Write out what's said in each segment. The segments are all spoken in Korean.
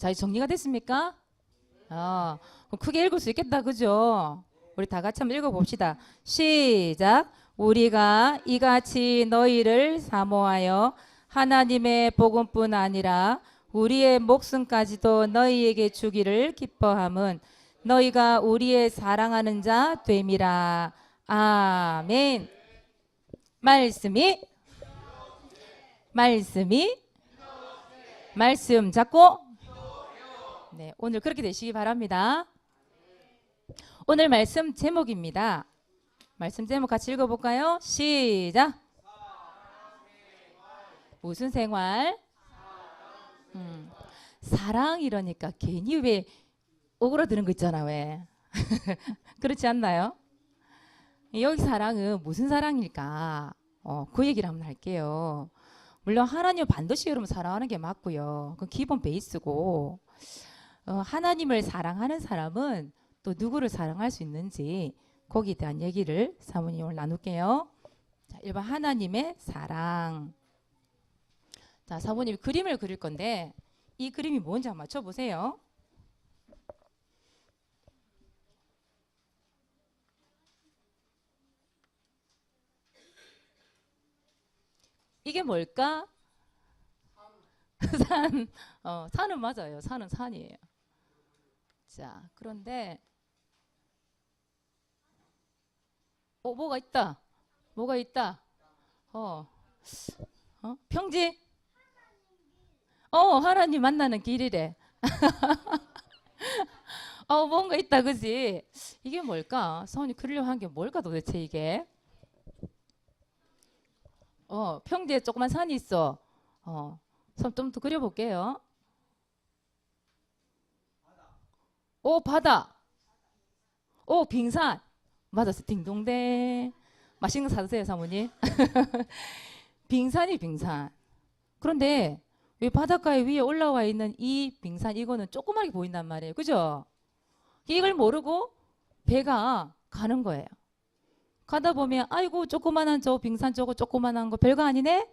자, 정리가 됐습니까? 그럼 크게 읽을 수 있겠다. 그죠? 우리 다 같이 한번 읽어봅시다. 시작. 우리가 이같이 너희를 사모하여 하나님의 복음뿐 아니라 우리의 목숨까지도 너희에게 주기를 기뻐함은 너희가 우리의 사랑하는 자 됨이라. 아멘. 말씀 잡고 네, 오늘 그렇게 되시기 바랍니다. 오늘 말씀 제목입니다. 말씀 제목 같이 읽어볼까요? 시작. 무슨 생활? 사랑 이러니까 괜히 왜 오그라드는 거 있잖아. 왜? 그렇지 않나요? 여기 사랑은 무슨 사랑일까? 그 얘기를 한번 할게요. 물론 하나님을 반드시 여러분 사랑하는 게 맞고요. 그 기본 베이스고 하나님을 사랑하는 사람은 또 누구를 사랑할 수 있는지 거기에 대한 얘기를 사모님 오늘 나눌게요. 자, 1번 하나님의 사랑. 자, 사모님이 그림을 그릴 건데 이 그림이 뭔지 한번 맞춰보세요. 이게 뭘까? 산은 맞아요. 산은 산이에요. 자, 그런데 뭐가 있다. 뭐가 있다. 평지? 하나님 만나는 길이래. 뭔가 있다, 그지? 이게 뭘까? 서원이 그리려고 한 게 뭘까 도대체 이게? 평지에 조그만 산이 있어. 좀 더 그려볼게요. 바다. 빙산. 맞았어. 딩동댕. 맛있는 거 사드세요, 사모님. 빙산이 빙산. 그런데 왜 바닷가에 위에 올라와 있는 이 빙산 이거는 조그맣게 보인단 말이에요. 그죠? 이걸 모르고 배가 가는 거예요. 가다 보면 아이고 조그만한 저 빙산 저거 조그만한 거 별거 아니네?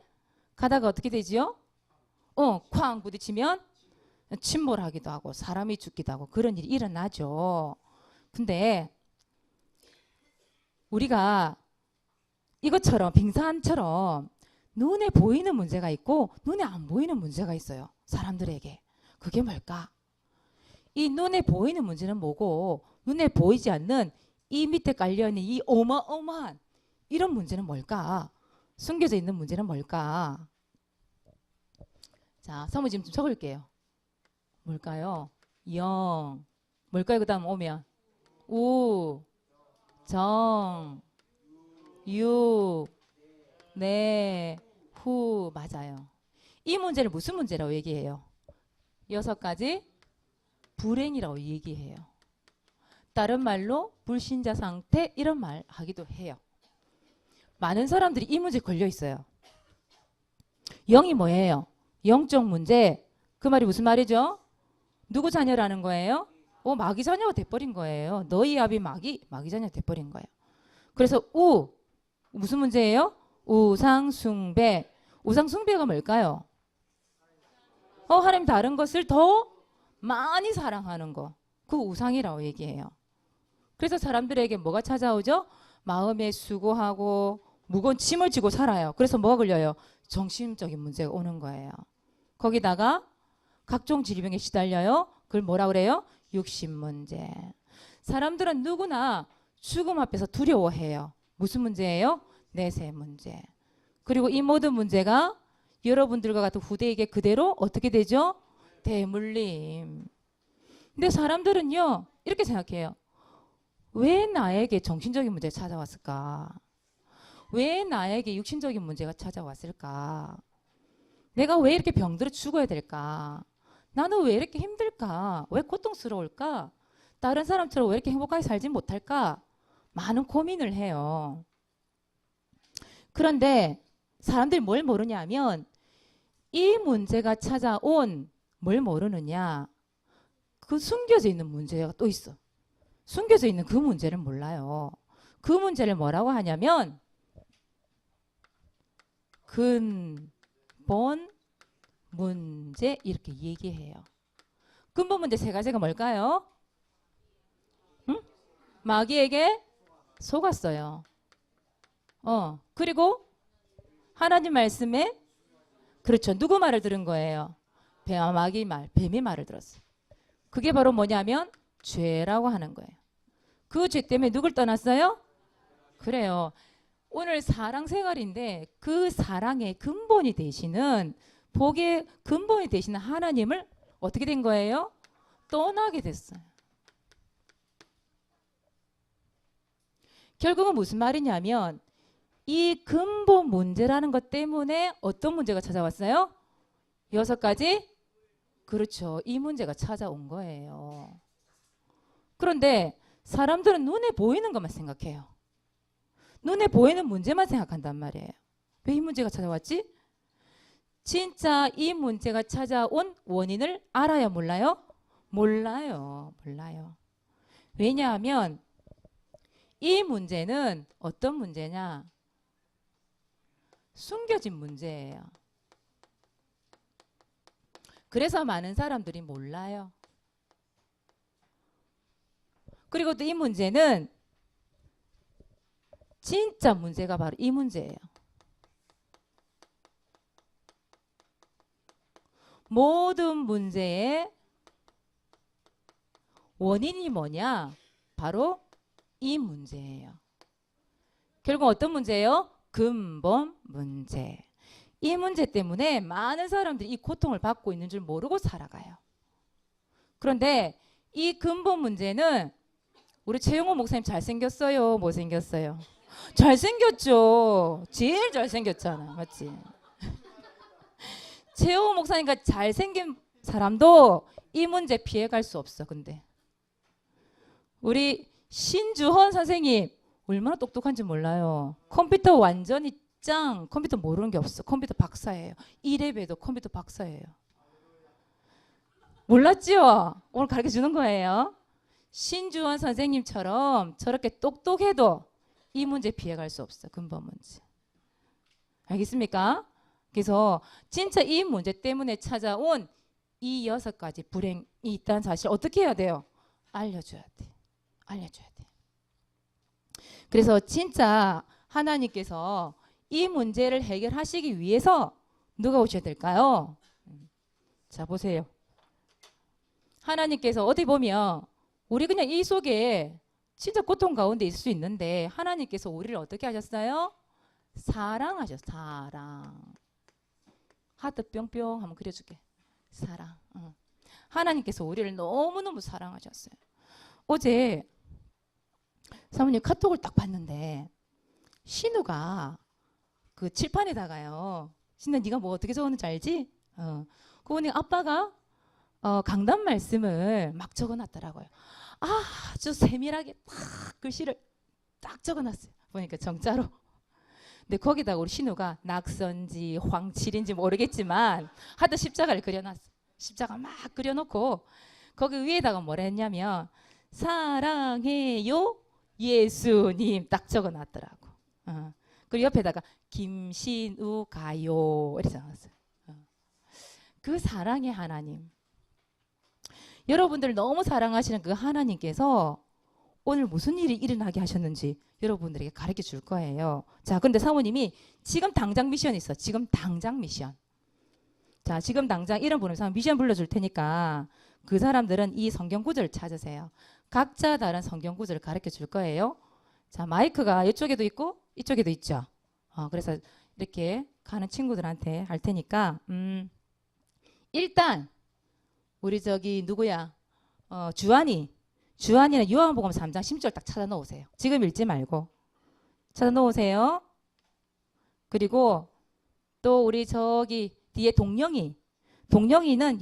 가다가 어떻게 되지요? 쾅 부딪히면 침몰하기도 하고 사람이 죽기도 하고 그런 일이 일어나죠. 근데 우리가 이것처럼 빙산처럼 눈에 보이는 문제가 있고 눈에 안 보이는 문제가 있어요. 사람들에게. 그게 뭘까? 이 눈에 보이는 문제는 뭐고 눈에 보이지 않는 이 밑에 깔려있는 이 어마어마한 이런 문제는 뭘까? 숨겨져 있는 문제는 뭘까? 자, 사모님 좀 적을게요. 뭘까요? 영. 뭘까요? 그 다음 오면 우, 정, 유, 네, 후. 맞아요. 이 문제를 무슨 문제라고 얘기해요? 6가지 불행이라고 얘기해요. 다른 말로 불신자 상태 이런 말 하기도 해요. 많은 사람들이 이 문제에 걸려 있어요. 영이 뭐예요? 영적 문제. 그 말이 무슨 말이죠? 누구 자녀라는 거예요? 마귀 자녀가 돼버린 거예요. 너희 아비 마귀 자녀가 돼버린 거예요. 그래서 무슨 문제예요? 우상숭배. 우상숭배가 뭘까요? 하나님 다른 것을 더 많이 사랑하는 거. 그 우상이라고 얘기해요. 그래서 사람들에게 뭐가 찾아오죠? 마음에 수고하고 무거운 짐을 지고 살아요. 그래서 뭐가 걸려요? 정신적인 문제가 오는 거예요. 거기다가 각종 질병에 시달려요. 그걸 뭐라 그래요? 육신 문제. 사람들은 누구나 죽음 앞에서 두려워해요. 무슨 문제예요? 내세 문제. 그리고 이 모든 문제가 여러분들과 같은 후대에게 그대로 어떻게 되죠? 대물림. 근데 사람들은요 이렇게 생각해요. 왜 나에게 정신적인 문제가 찾아왔을까? 왜 나에게 육신적인 문제가 찾아왔을까? 내가 왜 이렇게 병들어 죽어야 될까? 나는 왜 이렇게 힘들까? 왜 고통스러울까? 다른 사람처럼 왜 이렇게 행복하게 살지 못할까? 많은 고민을 해요. 그런데 사람들이 뭘 모르냐면 이 문제가 찾아온 뭘 모르느냐? 그 숨겨져 있는 문제가 또 있어. 숨겨져 있는 그 문제를 몰라요. 그 문제를 뭐라고 하냐면 근본 문제 이렇게 얘기해요. 근본 문제 세 가지가 뭘까요? 응? 마귀에게 속았어요. 그리고 하나님 말씀에 그렇죠. 누구 말을 들은 거예요? 마귀 말, 뱀의 말을 들었어요. 그게 바로 뭐냐면 죄라고 하는 거예요. 그 죄 때문에 누굴 떠났어요? 그래요. 오늘 사랑 생활인데 그 사랑의 근본이 되시는 복의 근본이 되시는 하나님을 어떻게 된 거예요? 떠나게 됐어요. 결국은 무슨 말이냐면 이 근본 문제라는 것 때문에 어떤 문제가 찾아왔어요? 6가지? 그렇죠. 이 문제가 찾아온 거예요. 그런데 사람들은 눈에 보이는 것만 생각해요. 눈에 보이는 문제만 생각한단 말이에요. 왜 이 문제가 찾아왔지? 진짜 이 문제가 찾아온 원인을 알아야 몰라요? 몰라요. 왜냐하면 이 문제는 어떤 문제냐? 숨겨진 문제예요. 그래서 많은 사람들이 몰라요. 그리고 또 이 문제는 진짜 문제가 바로 이 문제예요. 모든 문제의 원인이 뭐냐? 바로 이 문제예요. 결국 어떤 문제예요? 근본 문제. 이 문제 때문에 많은 사람들이 이 고통을 받고 있는 줄 모르고 살아가요. 그런데 이 근본 문제는 우리 최영호 목사님 잘생겼어요? 못생겼어요? 잘생겼죠. 제일 잘생겼잖아. 맞지? 최영호 목사님과 잘생긴 사람도 이 문제 피해갈 수 없어. 근데 우리 신주헌 선생님 얼마나 똑똑한지 몰라요. 컴퓨터 완전히 짱. 컴퓨터 모르는 게 없어. 컴퓨터 박사예요. 이래봬도 컴퓨터 박사예요. 몰랐죠? 오늘 가르쳐 주는 거예요. 신주헌 선생님처럼 저렇게 똑똑해도 이 문제 피해갈 수 없어. 근본 문제. 알겠습니까? 그래서 진짜 이 문제 때문에 찾아온 이 6가지 불행이 있다는 사실 어떻게 해야 돼요? 알려줘야 돼. 알려줘야 돼. 그래서 진짜 하나님께서 이 문제를 해결하시기 위해서 누가 오셔야 될까요? 자, 보세요. 하나님께서 어디 보면 우리 그냥 이 속에 진짜 고통 가운데 있을 수 있는데 하나님께서 우리를 어떻게 하셨어요? 사랑하셨어요. 사랑. 하트 뿅뿅 한번 그려줄게. 사랑. 하나님께서 우리를 너무너무 사랑하셨어요. 어제 사모님 카톡을 딱 봤는데 신우가 그 칠판에다가요. 신우 네가 뭐 어떻게 적었는지 알지? 그거는 아빠가 강단 말씀을 막 적어놨더라고요. 아주 세밀하게 딱 글씨를 딱 적어놨어요. 보니까 정자로. 근데 거기다가 우리 신우가 낙선지 황칠인지 모르겠지만 하도 십자가를 그려놨어. 십자가 막 그려놓고 거기 위에다가 뭐라 했냐면 사랑해요 예수님 딱 적어놨더라고. 그리고 옆에다가 김신우 가요 이렇게 적어놨어요. 그 사랑의 하나님. 여러분들 너무 사랑하시는 그 하나님께서 오늘 무슨 일이 일어나게 하셨는지 여러분들에게 가르쳐 줄 거예요. 자, 근데 사모님이 지금 당장 미션이 있어. 지금 당장 미션. 자, 지금 당장 이름 부르는 사람 미션 불러줄 테니까 그 사람들은 이 성경 구절을 찾으세요. 각자 다른 성경 구절을 가르쳐 줄 거예요. 자, 마이크가 이쪽에도 있고 이쪽에도 있죠. 그래서 이렇게 가는 친구들한테 할 테니까 일단 우리 저기 누구야? 주한이는 요한복음 3장 10절 딱 찾아 놓으세요. 지금 읽지 말고 찾아 놓으세요. 그리고 또 우리 저기 뒤에 동영이는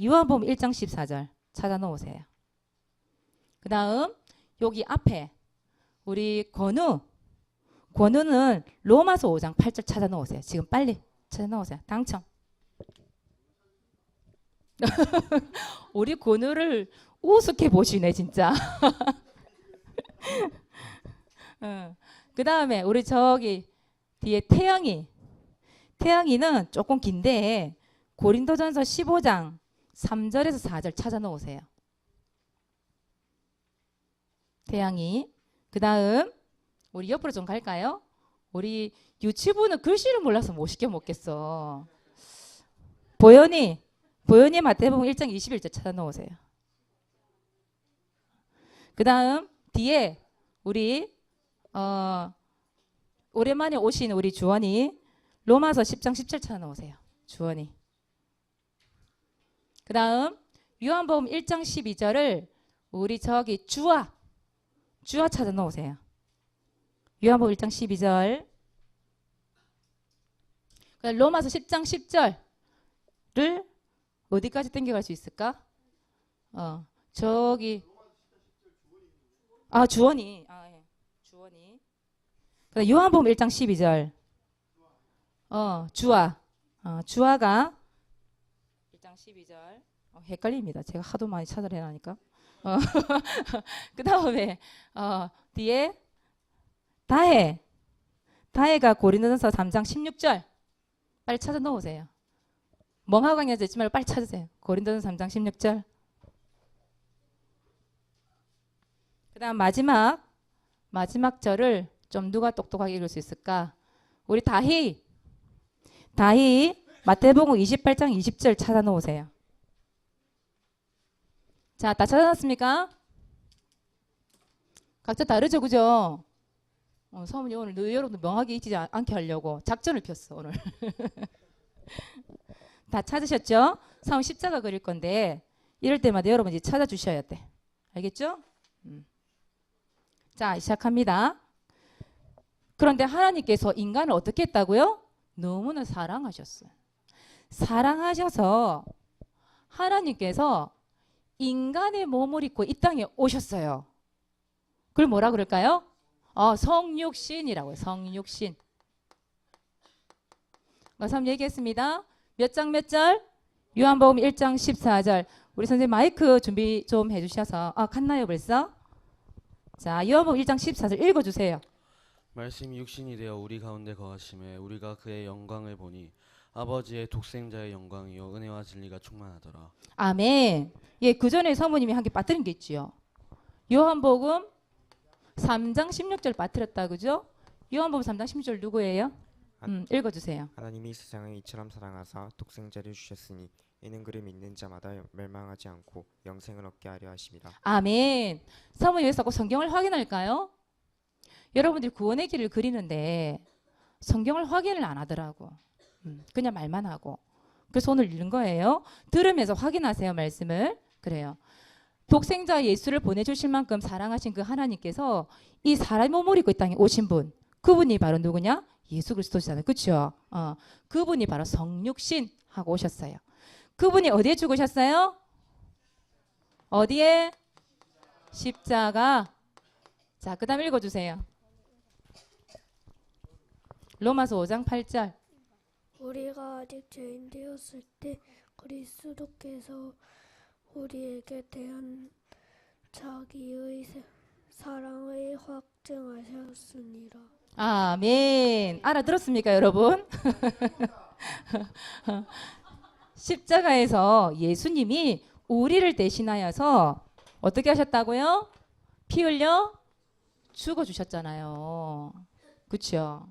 요한복음 1장 14절 찾아 놓으세요. 그 다음 여기 앞에 우리 권우는 로마서 5장 8절 찾아 놓으세요. 지금 빨리 찾아 놓으세요. 당첨. 우리 권우를 우습게 보시네 진짜. 그 다음에 우리 저기 뒤에 태양이는 조금 긴데 고린도전서 15장 3절에서 4절 찾아 놓으세요. 태양이. 그 다음 우리 옆으로 좀 갈까요? 우리 유치부는 글씨를 몰라서 못 시켜 먹겠어. 보현이 마태복음 1장 21절 찾아 놓으세요. 그 다음 뒤에 우리 오랜만에 오신 우리 주원이 로마서 10장 17 찾아 놓으세요. 주원이. 그 다음 요한복음 1장 12절을 우리 저기 주아 찾아 놓으세요. 요한복음 1장 12절. 로마서 10장 10절을 어디까지 당겨갈 수 있을까? 저기 주원이. 예. 주원이. 그다음 요한복음 1장 12절. 주아가 1장 12절. 헷갈립니다. 제가 하도 많이 찾아내라니까. 그 다음에 뒤에 다혜가 고린도전서 3장 16절. 빨리 찾아 놓으세요. 멍하고 앉아 있지 말고 빨리 찾으세요. 고린도전서 3장 16절. 그 다음 마지막 절을 좀 누가 똑똑하게 읽을 수 있을까? 우리 다희 마태복음 28장 20절 찾아 놓으세요. 자, 다 찾아놨습니까? 각자 다르죠, 그죠? 서문이 오늘 여러분들 명하게 잊지 않게 하려고 작전을 폈어, 오늘. 다 찾으셨죠? 사문 십자가 그릴 건데 이럴 때마다 여러분 이제 찾아주셔야 돼. 알겠죠? 자, 시작합니다. 그런데 하나님께서 인간을 어떻게 했다고요? 너무나 사랑하셨어요. 사랑하셔서 하나님께서 인간의 몸을 입고 이 땅에 오셨어요. 그걸 뭐라 그럴까요? 성육신이라고요. 성육신. 한번 얘기했습니다. 몇 절? 요한복음 1장 14절. 우리 선생님 마이크 준비 좀 해주셔서. 갔나요 벌써? 자, 요한복음 1장 14절 읽어주세요. 말씀이 육신이 되어 우리 가운데 거하심에 우리가 그의 영광을 보니 아버지의 독생자의 영광이요 은혜와 진리가 충만하더라. 아멘. 예, 그 전에 사모님이 한 개 빠뜨린 게 있지요. 요한복음 3장 16절 빠뜨렸다, 그죠? 요한복음 3장 16절 누구예요? 읽어주세요. 하나님이 세상을 이처럼 사랑하사 독생자를 주셨으니 이는 그를 믿는 자마다 멸망하지 않고 영생을 얻게 하려 하심이라. 아멘. 사모님 여기서 꼭 성경을 확인할까요? 여러분들이 구원의 길을 그리는데 성경을 확인을 안 하더라고. 그냥 말만 하고. 그래서 오늘 읽는 거예요. 들으면서 확인하세요, 말씀을. 그래요. 독생자 예수를 보내주실 만큼 사랑하신 그 하나님께서 이 사람의 몸을 입고 이 땅에 오신 분, 그분이 바로 누구냐? 예수 그리스도시잖아요. 그렇죠? 그분이 바로 성육신 하고 오셨어요. 그분이 어디에 죽으셨어요? 어디에? 십자가. 자, 그 다음 읽어주세요. 로마서 5장 8절. 우리가 아직 죄인 되었을 때 그리스도께서 우리에게 대한 자기의 사랑을 확증하셨으니라. 아멘. 알아들었습니까, 여러분? 십자가에서 예수님이 우리를 대신하여서 어떻게 하셨다고요? 피 흘려 죽어주셨잖아요. 그렇죠?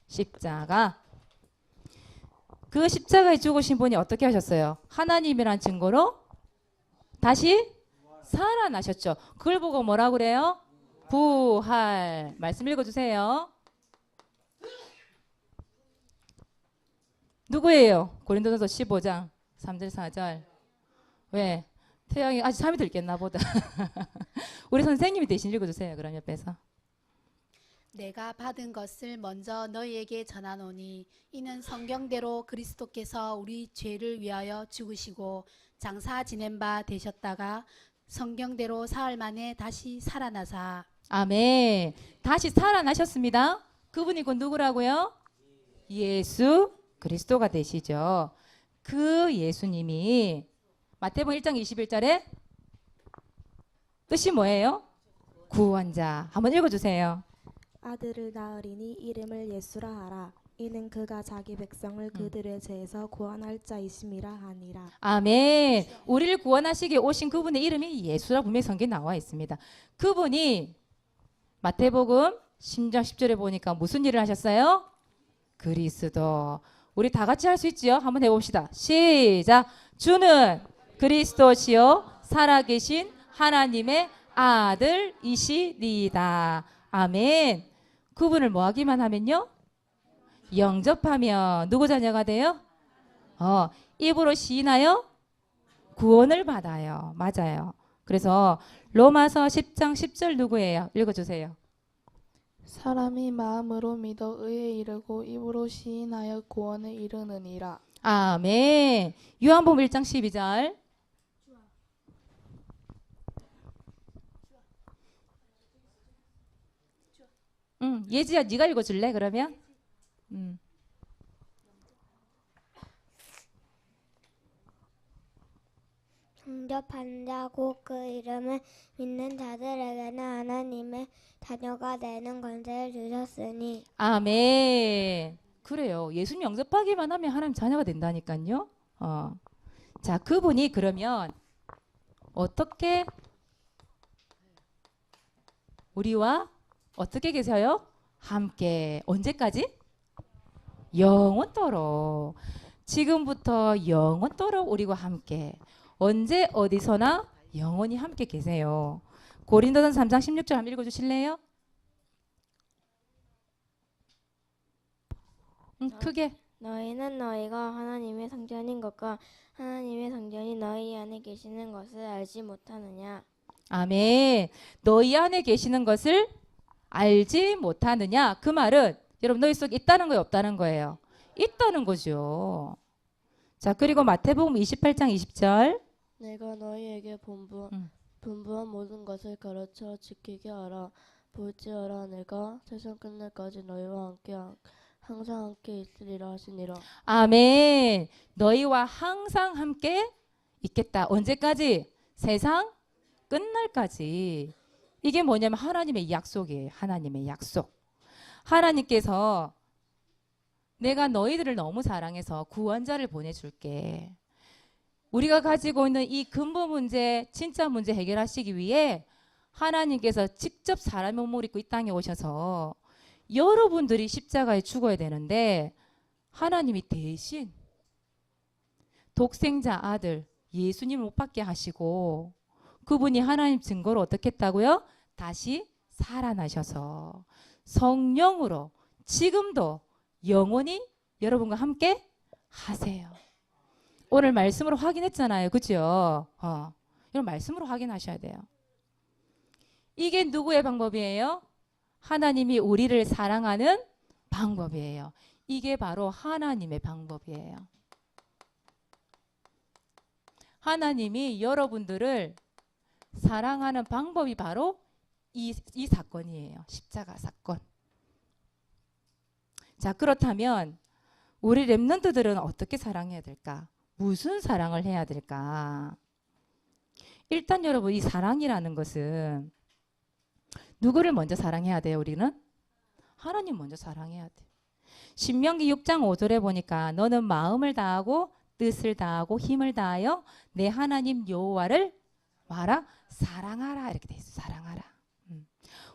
십자가. 그 십자가에 죽으신 분이 어떻게 하셨어요? 하나님이란 증거로 다시 살아나셨죠. 그걸 보고 뭐라 그래요? 부활. 말씀 읽어주세요. 누구예요? 고린도전서 15장 3절 4절. 왜? 태양이 아직 잠이 들겠나 보다. 우리 선생님이 대신 읽어주세요. 그럼 옆에서. 내가 받은 것을 먼저 너희에게 전하노니 이는 성경대로 그리스도께서 우리 죄를 위하여 죽으시고 장사 지낸 바 되셨다가 성경대로 사흘 만에 다시 살아나사. 아멘. 다시 살아나셨습니다. 그분이 곧 누구라고요? 예수 그리스도가 되시죠. 그 예수님이 마태복음 1장 21절에 뜻이 뭐예요? 구원자. 한번 읽어주세요. 아들을 낳으리니 이름을 예수라 하라. 이는 그가 자기 백성을 그들의 죄에서 구원할 자이심이라 하니라. 아멘. 우리를 구원하시기 오신 그분의 이름이 예수라 분명히 성경에 나와 있습니다. 그분이 마태복음 10장 10절에 보니까 무슨 일을 하셨어요? 그리스도. 우리 다 같이 할 수 있지요? 한번 해봅시다. 시작. 주는 그리스도시요 살아계신 하나님의 아들이시리이다. 아멘. 그분을 뭐 하기만 하면요? 영접하면 누구 자녀가 돼요? 입으로 시인하여 구원을 받아요. 맞아요. 그래서 로마서 10장 10절 누구예요? 읽어주세요. 사람이 마음으로 믿어 의에 이르고 입으로 시인하여 구원에 이르느니라. 아멘. 요한복음 1장 12절. 예지야 네가 읽어줄래 그러면? 영접한 자 곧 그 이름을 믿는 자들에게는 하나님의 자녀가 되는 권세를 주셨으니. 아멘. 그래요. 예수님 영접하기만 하면 하나님 자녀가 된다니까요. 자, 그분이 그러면 어떻게 우리와 어떻게 계세요? 함께. 언제까지? 영원토록. 지금부터 영원토록 우리와 함께. 언제 어디서나 영원히 함께 계세요. 고린도전서 3장 16절 한번 읽어주실래요? 크게. 너희는 너희가 하나님의 성전인 것과 하나님의 성전이 너희 안에 계시는 것을 알지 못하느냐. 아멘. 너희 안에 계시는 것을 알지 못하느냐. 그 말은 여러분 너희 속에 있다는 거예요, 없다는 거예요? 있다는 거죠. 자, 그리고 마태복음 28장 20절. 내가 너희에게 분부한 모든 것을 가르쳐 지키게 하라. 볼지어라 내가 세상 끝날까지 너희와 항상 함께 있으리라 하시니라. 아멘. 너희와 항상 함께 있겠다. 언제까지? 세상 끝날까지. 이게 뭐냐면 하나님의 약속이에요. 하나님의 약속. 하나님께서 내가 너희들을 너무 사랑해서 구원자를 보내줄게. 우리가 가지고 있는 이 근본 문제, 진짜 문제 해결하시기 위해 하나님께서 직접 사람의 몸을 입고 이 땅에 오셔서 여러분들이 십자가에 죽어야 되는데 하나님이 대신 독생자 아들 예수님을 못 받게 하시고 그분이 하나님 증거로 어떻게 했다고요? 다시 살아나셔서 성령으로 지금도 영원히 여러분과 함께 하세요. 오늘 말씀으로 확인했잖아요. 그죠? 이런 말씀으로 확인하셔야 돼요. 이게 누구의 방법이에요? 하나님이 우리를 사랑하는 방법이에요. 이게 바로 하나님의 방법이에요. 하나님이 여러분들을 사랑하는 방법이 바로 이 사건이에요. 십자가 사건. 자, 그렇다면 우리 렘넌트들은 어떻게 사랑해야 될까? 무슨 사랑을 해야 될까? 일단 여러분 이 사랑이라는 것은 누구를 먼저 사랑해야 돼요? 우리는? 하나님 먼저 사랑해야 돼. 신명기 6장 5절에 보니까 너는 마음을 다하고 뜻을 다하고 힘을 다하여 내 하나님 여호와를 와라 사랑하라 이렇게 돼 있어. 사랑하라.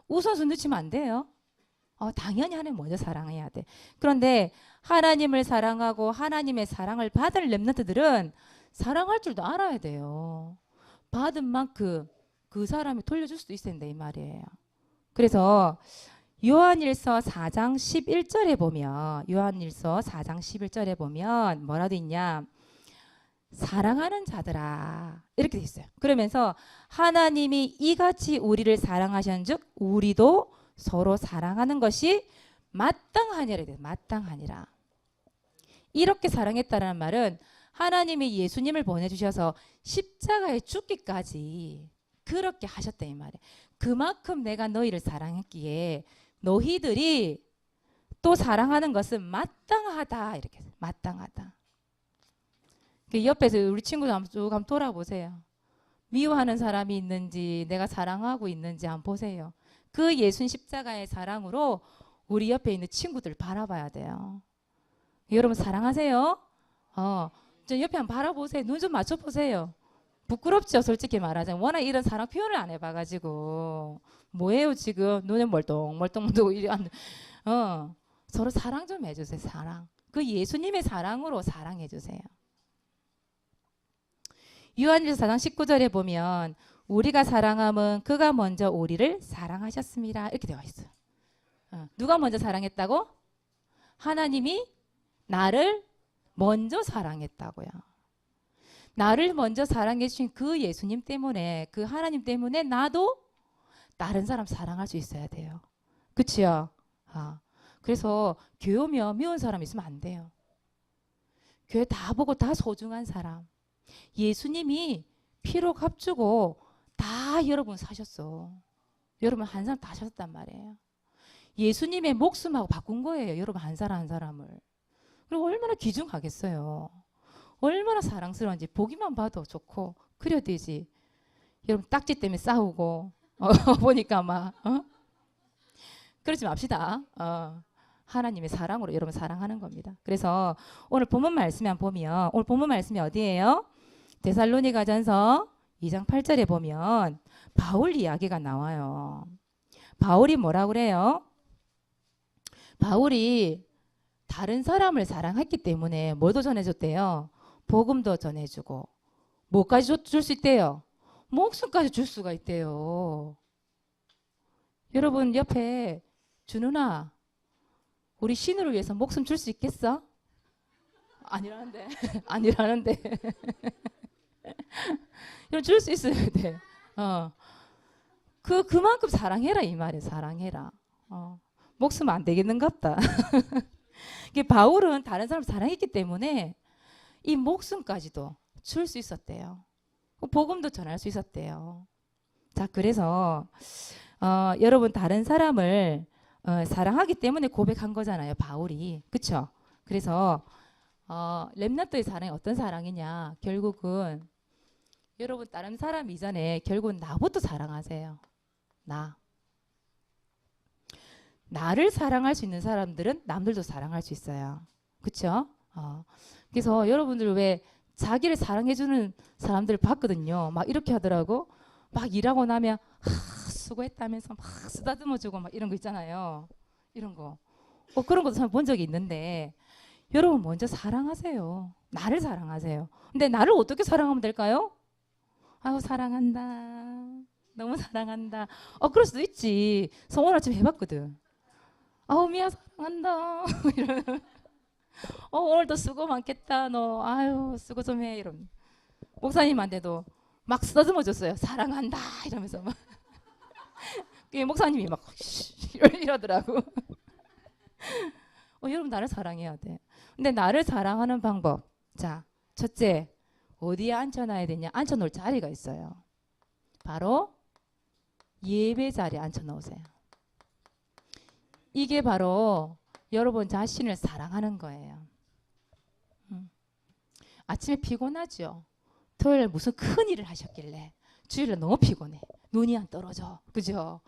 우선순위 늦추면 안 돼요. 당연히 하나님 먼저 사랑해야 돼. 그런데 하나님을 사랑하고 하나님의 사랑을 받을 렘넌트들은 사랑할 줄도 알아야 돼요. 받은 만큼 그 사람이 돌려줄 수도 있어야 된다 이 말이에요. 그래서 요한일서 4장 11절에 보면 요한일서 4장 11절에 보면 뭐라도 있냐? 사랑하는 자들아 이렇게 돼 있어요. 그러면서 하나님이 이같이 우리를 사랑하셨은즉 우리도 서로 사랑하는 것이 마땅하니라. 마땅하니라. 이렇게 사랑했다는 말은 하나님이 예수님을 보내주셔서 십자가에 죽기까지 그렇게 하셨다 이 말이에요. 그만큼 내가 너희를 사랑했기에 너희들이 또 사랑하는 것은 마땅하다 이렇게 마땅하다. 옆에서 우리 친구들 한번 돌아보세요. 미워하는 사람이 있는지 내가 사랑하고 있는지 한번 보세요. 그 예수님 십자가의 사랑으로 우리 옆에 있는 친구들 바라봐야 돼요. 여러분 사랑하세요? 저 옆에 한번 바라보세요. 눈 좀 맞춰보세요. 부끄럽죠. 솔직히 말하자면 워낙 이런 사랑 표현을 안 해봐가지고 뭐예요 지금 눈에 멀뚱멀뚱 두고 이리 서로 사랑 좀 해주세요. 사랑. 그 예수님의 사랑으로 사랑해주세요. 요한일서 4장 19절에 보면 우리가 사랑함은 그가 먼저 우리를 사랑하셨습니다. 이렇게 되어 있어요. 누가 먼저 사랑했다고? 하나님이 나를 먼저 사랑했다고요. 나를 먼저 사랑해 주신 그 예수님 때문에, 그 하나님 때문에 나도 다른 사람 사랑할 수 있어야 돼요. 그치요? 그래서 교회 오면 미운 사람 있으면 안 돼요. 교회 다 보고 다 소중한 사람. 예수님이 피로 값주고 다 여러분 사셨어. 여러분 한 사람 다 사셨단 말이에요. 예수님의 목숨하고 바꾼 거예요. 여러분 한 사람 한 사람을. 그리고 얼마나 귀중하겠어요. 얼마나 사랑스러운지 보기만 봐도 좋고 그래야 되지. 여러분 딱지 때문에 싸우고 보니까 막 그러지 맙시다. 하나님의 사랑으로 여러분 사랑하는 겁니다. 그래서 오늘 본문 말씀에 보면 오늘 본문 말씀이 어디예요? 데살로니가전서 2장 8절에 보면 바울 이야기가 나와요. 바울이 뭐라고 그래요? 바울이 다른 사람을 사랑했기 때문에 뭐도 전해줬대요? 복음도 전해주고 뭐까지 줄 수 있대요? 목숨까지 줄 수가 있대요. 여러분 옆에 준우나 우리 신우를 위해서 목숨 줄 수 있겠어? 아니라는데 아니라는데 이런 줄 수 있어야 돼. 그만큼 사랑해라 이 말이에요. 사랑해라. 목숨 안 되겠는갑다. 바울은 다른 사람 사랑했기 때문에 이 목숨까지도 줄 수 있었대요. 복음도 전할 수 있었대요. 자, 그래서 여러분 다른 사람을 사랑하기 때문에 고백한 거잖아요. 바울이. 그렇죠? 그래서 렘넌트의 사랑이 어떤 사랑이냐? 결국은 여러분 다른 사람 이전에 결국은 나부터 사랑하세요. 나를 사랑할 수 있는 사람들은 남들도 사랑할 수 있어요. 그렇죠? 그래서 여러분들 왜 자기를 사랑해주는 사람들을 봤거든요. 막 이렇게 하더라고. 막 일하고 나면 수고했다면서 막 쓰다듬어주고 막 이런 거 있잖아요. 이런 거. 그런 것도 참 본 적이 있는데 여러분 먼저 사랑하세요. 나를 사랑하세요. 근데 나를 어떻게 사랑하면 될까요? 아유 사랑한다. 너무 사랑한다. 그럴 수도 있지. 그래서 오늘 아침 해봤거든. 아우 미야 사랑한다. 이러면 오늘도 수고 많겠다. 너 아유 수고 좀 해. 이러면 목사님한테도 막 쓰다듬어 줬어요. 사랑한다 이러면서 막. 목사님이 막 이러더라고. 여러분 나를 사랑해야 돼. 근데 나를 사랑하는 방법. 자, 첫째 어디에 앉혀놔야 되냐? 앉혀놓을 자리가 있어요. 바로 예배 자리에 앉혀놓으세요. 이게 바로 여러분 자신을 사랑하는 거예요. 아침에 피곤하죠? 토요일에 무슨 큰 일을 하셨길래 주일에 너무 피곤해. 눈이 안 떨어져. 그죠?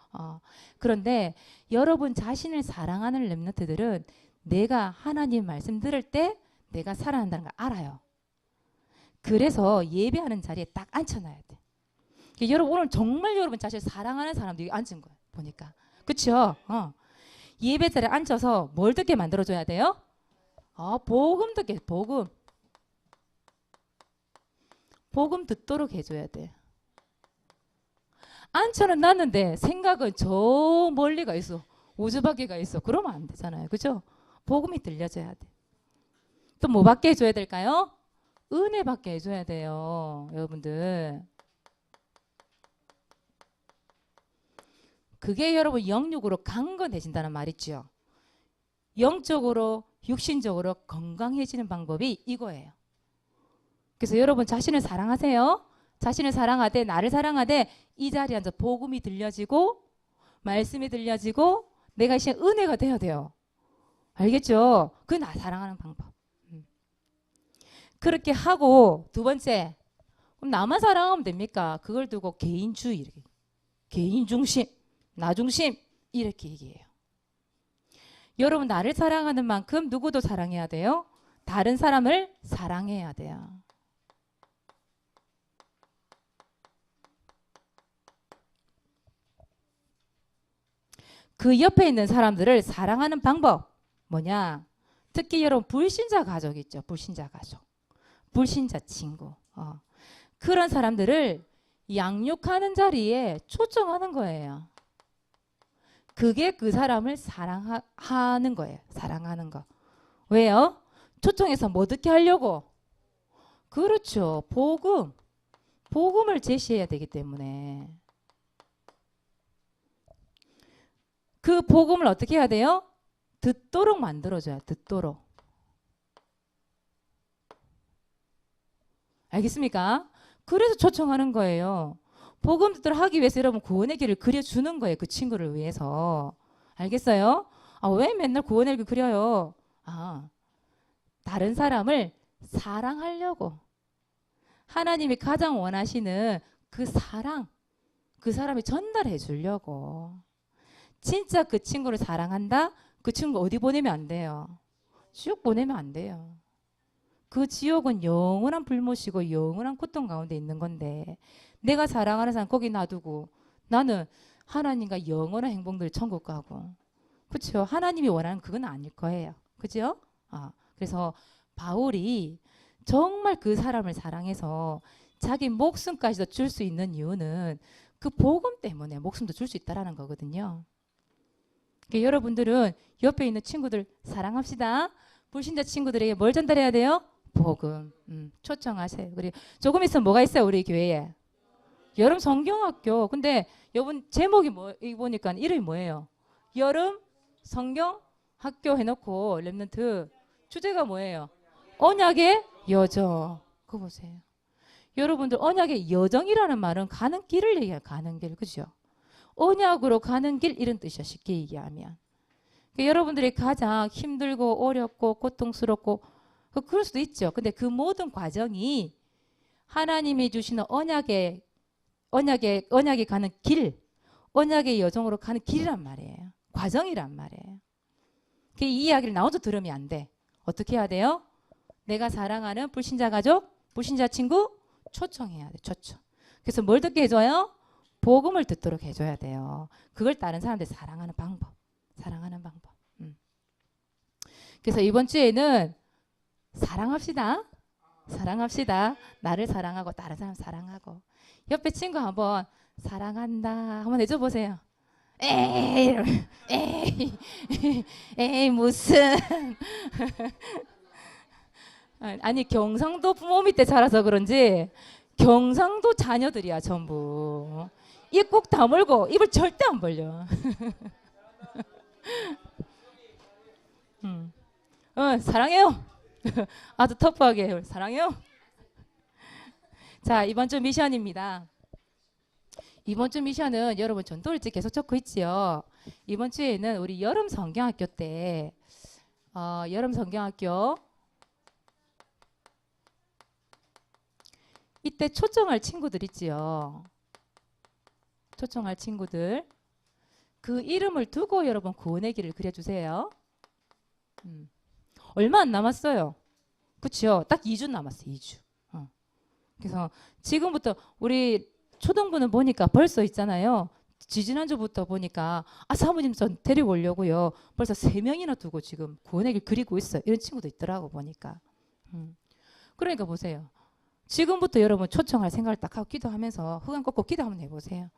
그런데 여러분 자신을 사랑하는 렘넌트들은 내가 하나님 말씀 들을 때 내가 살아난다는 걸 알아요. 그래서 예배하는 자리에 딱 앉혀놔야 돼. 여러분 오늘 정말 여러분 자신을 사랑하는 사람들이 앉은 거예요. 보니까. 그렇죠? 예배 자리에 앉아서 뭘 듣게 만들어줘야 돼요? 복음 듣게. 복음 듣도록 해줘야 돼. 앉혀는 놨는데 생각은 저 멀리가 있어. 우주 밖에가 있어. 그러면 안 되잖아요. 그죠? 복음이 들려줘야 돼. 또 뭐 받게 해줘야 될까요? 은혜 받게 해줘야 돼요. 여러분들. 그게 여러분 영육으로 강건해진다는 말이죠. 영적으로 육신적으로 건강해지는 방법이 이거예요. 그래서 여러분 자신을 사랑하세요. 자신을 사랑하되 나를 사랑하되 이 자리에 앉아 복음이 들려지고 말씀이 들려지고 내가 이 시간 은혜가 돼야 돼요. 알겠죠? 그게 나 사랑하는 방법. 그렇게 하고 두 번째 그럼 나만 사랑하면 됩니까? 그걸 두고 개인주의 이렇게. 개인 중심, 나 중심 이렇게 얘기해요. 여러분 나를 사랑하는 만큼 누구도 사랑해야 돼요. 다른 사람을 사랑해야 돼요. 그 옆에 있는 사람들을 사랑하는 방법 뭐냐? 특히 여러분 불신자 가족 있죠. 불신자 가족. 불신자 친구. 그런 사람들을 양육하는 자리에 초청하는 거예요. 그게 그 사람을 사랑하는 거예요. 사랑하는 거. 왜요? 초청해서 뭐 듣게 하려고? 그렇죠. 복음을 제시해야 되기 때문에. 그 복음을 어떻게 해야 돼요? 듣도록 만들어줘야 듣도록. 알겠습니까? 그래서 초청하는 거예요. 복음 듣도록 하기 위해서 여러분 구원의 길을 그려주는 거예요. 그 친구를 위해서. 알겠어요? 왜 맨날 구원의 길을 그려요? 다른 사람을 사랑하려고. 하나님이 가장 원하시는 그 사랑, 그 사람이 전달해 주려고. 진짜 그 친구를 사랑한다? 그 친구 어디 보내면 안 돼요? 지옥 보내면 안 돼요. 그 지옥은 영원한 불못이고 영원한 고통 가운데 있는 건데 내가 사랑하는 사람 거기 놔두고 나는 하나님과 영원한 행복들 천국 가고. 그렇죠? 하나님이 원하는 그건 아닐 거예요. 그죠? 그래서 바울이 정말 그 사람을 사랑해서 자기 목숨까지도 줄 수 있는 이유는 그 복음 때문에 목숨도 줄 수 있다라는 거거든요. 그러니까 여러분들은 옆에 있는 친구들 사랑합시다. 불신자 친구들에게 뭘 전달해야 돼요? 복음. 초청하세요. 그리고 조금 있으면 뭐가 있어요? 우리 교회에. 여름 성경학교. 근데 여러분 제목이 보니까 이름이 뭐예요? 여름 성경학교 해놓고 랩런트 주제가 뭐예요? 언약의 여정. 그거 보세요. 여러분들 언약의 여정이라는 말은 가는 길을 얘기해요. 가는 길. 그죠? 언약으로 가는 길 이런 뜻이야. 쉽게 얘기하면. 그러니까 여러분들이 가장 힘들고 어렵고 고통스럽고 그럴 수도 있죠. 근데 그 모든 과정이 하나님이 주시는 언약에 가는 길, 언약의 여정으로 가는 길이란 말이에요. 과정이란 말이에요. 이 이야기를 나 혼자 들으면 안 돼. 어떻게 해야 돼요? 내가 사랑하는 불신자 가족, 불신자 친구 초청해야 돼. 초청. 그래서 뭘 듣게 해줘요? 복음을 듣도록 해줘야 돼요. 그걸 다른 사람들 사랑하는 방법. 사랑하는 방법. 그래서 이번 주에는 사랑합시다. 사랑합시다. 나를 사랑하고 다른 사람 사랑하고. 옆에 친구 한번 사랑한다 한번 해줘 보세요. 에이 무슨 아니 경상도 부모 밑에 자라서 그런지 경상도 자녀들이야 전부. 입 꼭 다물고 입을 절대 안 벌려. 사랑해요. 아주 터프하게 사랑해요. 자, 이번 주 미션입니다. 이번 주 미션은 여러분 전도일지 계속 적고 있지요. 이번 주에는 우리 여름 성경학교 때 여름 성경학교 이때 초청할 친구들 있지요. 초청할 친구들 그 이름을 두고 여러분 구원의 길을 그려주세요. 얼마 안 남았어요. 그렇죠? 딱 2주 남았어요. 2주. 그래서 지금부터 우리 초등부는 보니까 벌써 있잖아요. 지지난주부터 보니까 사모님 전 데리고 오려고요. 벌써 3명이나 두고 지금 구원의 길 그리고 있어요. 이런 친구도 있더라고 보니까. 그러니까 보세요. 지금부터 여러분 초청할 생각을 딱 하고 기도하면서 흑안 꺾고 기도 한번 해보세요.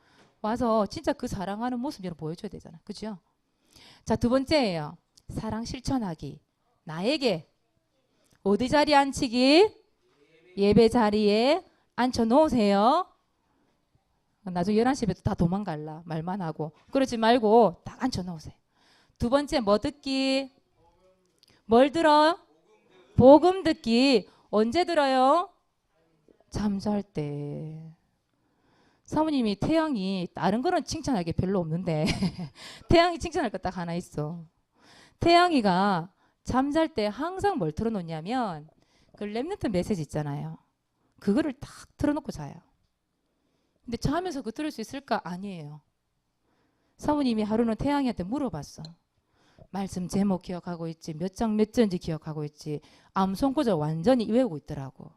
와서 진짜 그 사랑하는 모습 여러분 보여줘야 되잖아. 그죠? 자, 두 번째예요. 사랑 실천하기. 나에게 어디 자리에 앉히기? 예배 자리에 앉혀 놓으세요. 나중에 11시에 다 도망갈라 말만 하고. 그러지 말고 딱 앉혀 놓으세요. 두 번째 뭐 듣기? 뭘 들어? 복음 듣기. 언제 들어요? 잠잘 때. 사모님이 태양이 다른 거는 칭찬할 게 별로 없는데 태양이 칭찬할 거 딱 하나 있어. 태양이가 잠잘 때 항상 뭘 틀어놓냐면 그 랩런트 메시지 있잖아요. 그거를 딱 틀어놓고 자요. 근데 자면서 그거 들을 수 있을까? 아니에요. 사모님이 하루는 태양이한테 물어봤어. 말씀 제목 기억하고 있지, 몇 장 몇 절인지 기억하고 있지, 암송구절 완전히 외우고 있더라고.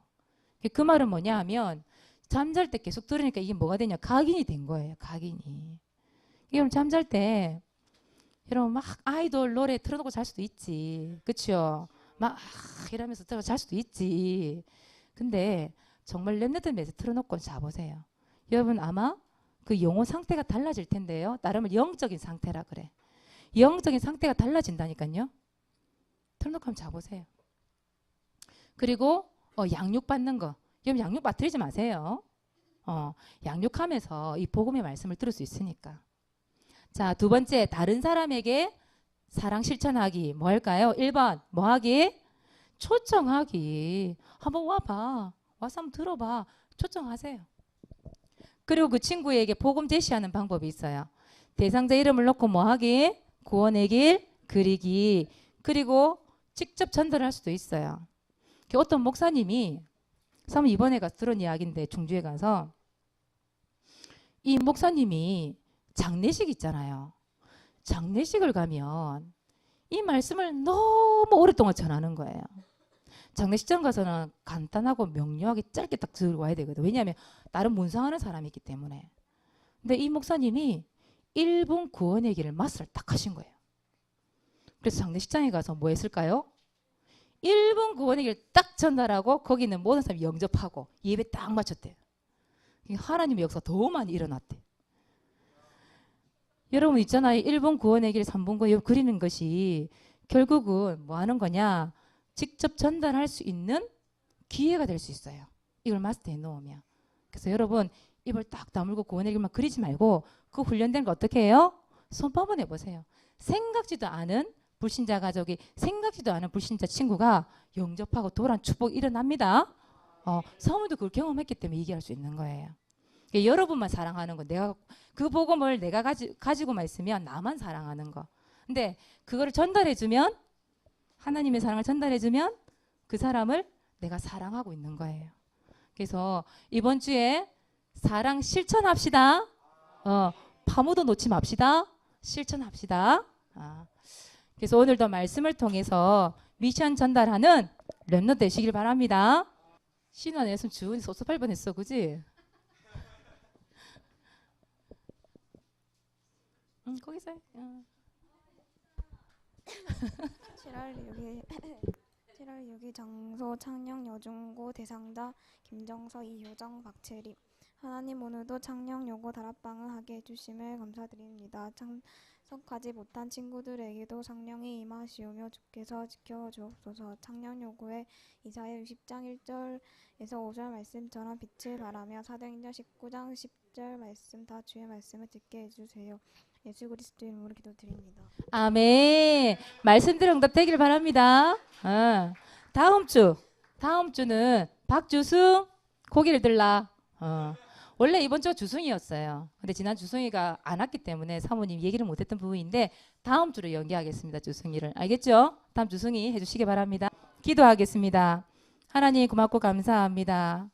그 말은 뭐냐 하면 잠잘 때 계속 들으니까 이게 뭐가 되냐? 각인이 된 거예요. 각인이. 여러분 잠잘 때 여러분 막 아이돌 노래 틀어놓고 잘 수도 있지. 그렇죠? 막 이러면서 잘 수도 있지. 근데 정말 랩레드 매서 틀어놓고 자보세요. 여러분 아마 그 영혼 상태가 달라질 텐데요. 나름의 영적인 상태라 그래. 영적인 상태가 달라진다니까요. 틀어놓고 한번 자보세요. 그리고 양육 받는 거. 여러분 양육 빠뜨리지 마세요. 양육하면서 이 복음의 말씀을 들을 수 있으니까. 자, 두 번째, 다른 사람에게 사랑 실천하기. 뭐 할까요? 1번, 뭐 하기? 초청하기. 한번 와봐. 와서 한번 들어봐. 초청하세요. 그리고 그 친구에게 복음 제시하는 방법이 있어요. 대상자 이름을 넣고 뭐 하기? 구원의 길 그리기. 그리고 직접 전달할 수도 있어요. 어떤 목사님이 사실 이번에 가서 들은 이야기인데 중주에 가서 이 목사님이 장례식 있잖아요. 장례식을 가면 이 말씀을 너무 오랫동안 전하는 거예요. 장례식장 가서는 간단하고 명료하게 짧게 딱 들고 와야 되거든. 왜냐하면 다른 문상하는 사람이 있기 때문에. 근데 이 목사님이 1분 구원의 길을 마스터를 딱 하신 거예요. 그래서 장례식장에 가서 뭐 했을까요? 1분 구원의 길을 딱 전달하고 거기 있는 모든 사람이 영접하고 예배 딱 마쳤대요. 하나님의 역사가 더 많이 일어났대. 여러분 있잖아요. 1분 구원의 길, 3분 구원 그리는 것이 결국은 뭐 하는 거냐? 직접 전달할 수 있는 기회가 될 수 있어요. 이걸 마스터해 놓으면. 그래서 여러분 입을 딱 다물고 구원의 길만 그리지 말고 그 훈련된 거 어떻게 해요? 손법은 해보세요. 생각지도 않은 불신자 가족이 생각지도 않은 불신자 친구가 영접하고 도란 축복이 일어납니다. 성우도 그걸 경험했기 때문에 얘기할 수 있는 거예요. 여러분만 사랑하는 거, 내가 그 복음을 내가 가지고만 있으면 나만 사랑하는 거. 근데 그거를 전달해주면 하나님의 사랑을 전달해주면 그 사람을 내가 사랑하고 있는 거예요. 그래서 이번 주에 사랑 실천합시다. 파묻어 놓지 맙시다. 실천합시다. 그래서 오늘도 말씀을 통해서 미션 전달하는 렘넌트 되시길 바랍니다. 신우 안 했으면 주은이 섭섭할 뻔했어, 그지? 거기서 7월 6일 장소 창녕 여중고 대상자 김정서 이효정 박채림. 하나님 오늘도 창녕 요고 다락방을 하게 해주심을 감사드립니다. 참석하지 못한 친구들에게도 성령이 임하시오며 주께서 지켜주옵소서. 창녕 요고의 이사야 60장 1절에서 5절 말씀처럼 빛을 발하며 사도행전 19장 10절 말씀 다 주의 말씀을 듣게 해주세요. 예수 그리스도 이름으로 기도드립니다. 아멘. 말씀대로 응답되길 바랍니다. 다음 주는 박주승 고기를 들라. 원래 이번 주가 주승이었어요. 근데 지난 주승이가 안 왔기 때문에 사모님 얘기를 못했던 부분인데 다음 주로 연기하겠습니다. 주승이를. 알겠죠? 다음 주승이 해주시기 바랍니다. 기도하겠습니다. 하나님 고맙고 감사합니다.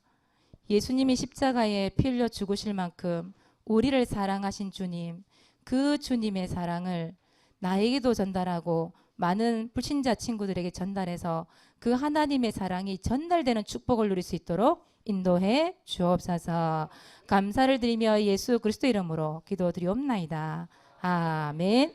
예수님이 십자가에 피 흘려 죽으실 만큼 우리를 사랑하신 주님, 그 주님의 사랑을 나에게도 전달하고 많은 불신자 친구들에게 전달해서 그 하나님의 사랑이 전달되는 축복을 누릴 수 있도록 인도해 주옵소서. 감사를 드리며 예수 그리스도 이름으로 기도드리옵나이다. 아멘.